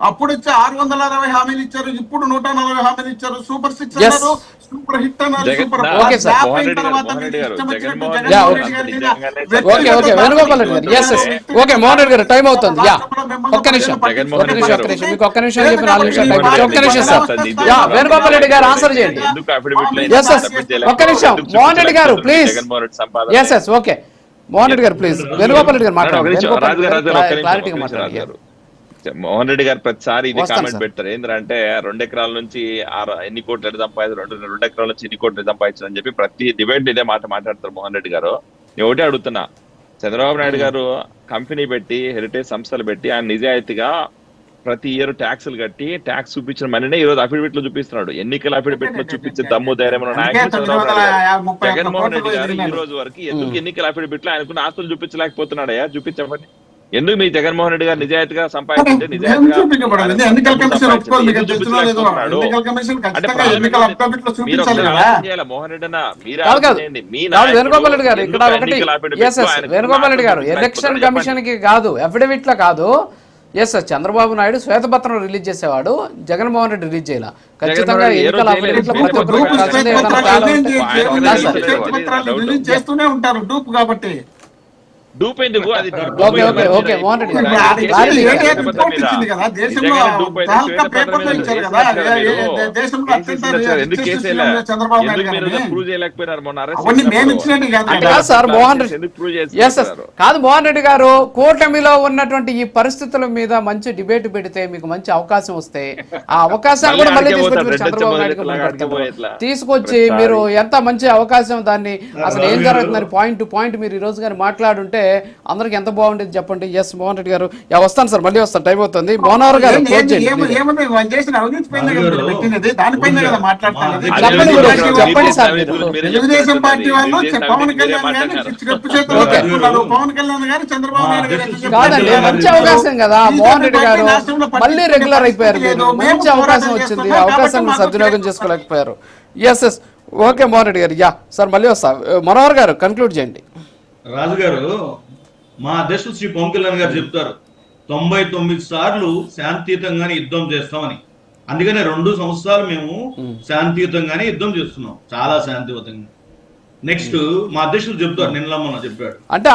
అప్పుడు ఇచ్చే 660 హామీలు ఇచ్చారు, ఇప్పుడు 140 హామీలు ఇచ్చారు. సూపర్ 6 అన్నారు, సూపర్ హిట్ అన్నారు, సూపర్ వేణుగోపాల్ రెడ్డి గారు ఓకే మోహన్ రెడ్డి గారు టైం అవుతుంది. ఒక్క నిమిషం మీకు ఒక్క నిమిషం చెప్పి 4 నిమిషాలు టైం. ఒక్క నిమిషం సార్. వేణుగోపాల్ రెడ్డి గారు ఆన్సర్ చేయండి. ఒక్క నిమిషం మోహన్ రెడ్డి గారు ప్లీజ్. ఓకే మోహన్ రెడ్డి గారు ప్లీజ్. వేణుగోపాల్ రెడ్డి గారు మాట్లాడారు. మోహన్ రెడ్డి గారు ప్రతిసారి ఇది కామెంట్ పెడతారు ఏంటంటే 2 ఎకరాల నుంచి ఎన్ని కోట్లు సంపాదించారు, 2 ఎకరాల నుంచి ఎన్ని కోట్లు సంపాదించారు అని చెప్పి ప్రతి డిబేట్ ఇదే మాట మాట్లాడతారు మోహన్ రెడ్డి గారు. నేను ఒకటే అడుగుతున్నా, చంద్రబాబు నాయుడు గారు కంపెనీ పెట్టి హెరిటేజ్ సంస్థలు పెట్టి ఆయన నిజాయితీగా ప్రతి ఇయర్ ట్యాక్సులు కట్టి ట్యాక్స్ చూపించిన మనీనే ఈ రోజు అఫిడవిట్ లో చూపిస్తున్నాడు. ఎన్నికల అఫిడవిట్ లో చూపించే దమ్ము ధైర్యం నాయకుడు చంద్రబాబు నాయుడు గారు. జగన్మోహన్ రెడ్డి గారు ఈ రోజు వరకు ఎందుకు ఎన్నికల అఫిడవిట్ లో ఆయనకున్న ఆస్తులు చూపించలేకపోతున్నాడయ్యా? చూపించమని ఎందుకు మీ జగన్మోహన్ రెడ్డి గారు నిజాయితీగా సంపాదించే మోహన్ రెడ్డి వేణుగోపాల్ రెడ్డి గారు ఇక్కడ ఒకటి వేణుగోపాల్ రెడ్డి గారు ఎలక్షన్ కమిషన్ కి కాదు, అఫిడవిట్ లో కాదు. చంద్రబాబు నాయుడు శ్వేతపత్రం రిలీజ్ చేసేవాడు, జగన్మోహన్ రెడ్డి రిలీజ్ చేయాల. ఖచ్చితంగా ఎన్నికల అఫిడవిట్ లో ప్రతి ఒక్కరు చేస్తూనే ఉంటారు డూప్ కాబట్టి. డూప్ ఎందుకు? అది మోహన్ రెడ్డి కాదు. మోహన్ రెడ్డి గారు కూటమిలో ఉన్నటువంటి ఈ పరిస్థితుల మీద మంచి డిబేట్ పెడితే మీకు మంచి అవకాశం వస్తే ఆ అవకాశాన్ని కూడా మళ్ళీ తీసుకొచ్చి చంద్రబాబు నాయుడు తీసుకొచ్చి మీరు ఎంత మంచి అవకాశం, దాన్ని అసలు ఏం జరుగుతుందని పాయింట్ టు పాయింట్ మీరు ఈ రోజు కానీ మాట్లాడుంటే అందరికి ఎంత బాగుండేది చెప్పండి. మోహన్ రెడ్డి గారు వస్తాను సార్, మళ్ళీ వస్తాను, టైం అవుతుంది. మోహన్ గారు చెప్పండి సార్. తెలుగుదేశం పార్టీ వాళ్ళు పవన్ కళ్యాణ్ గారు చంద్రబాబు నాయుడు కాదండి, మంచి అవకాశం కదా. మోహన్ రెడ్డి గారు మళ్ళీ రెగ్యులర్ అయిపోయారు, మీరు మంచి అవకాశం వచ్చింది, అవకాశాన్ని సద్వినియోగం చేసుకోలేకపోయారు. ఓకే మోహన్ రెడ్డి గారు సార్ మళ్ళీ వస్తా. మనోహర్ గారు కన్క్లూడ్ చేయండి. రాజు గారు, మా అధ్యక్షుడు శ్రీ పవన్ కళ్యాణ్ గారు చెప్తారు 99 సార్లు శాంతియుతంగానే యుద్ధం చేస్తామని. అందుకనే 2 సంవత్సరాలు మేము శాంతియుతంగానే యుద్ధం చేస్తున్నాం, చాలా శాంతియుతంగా. నెక్స్ట్ మా అధ్యక్షుడు చెప్తారు, నిన్న మొన్న చెప్పాడు అంటే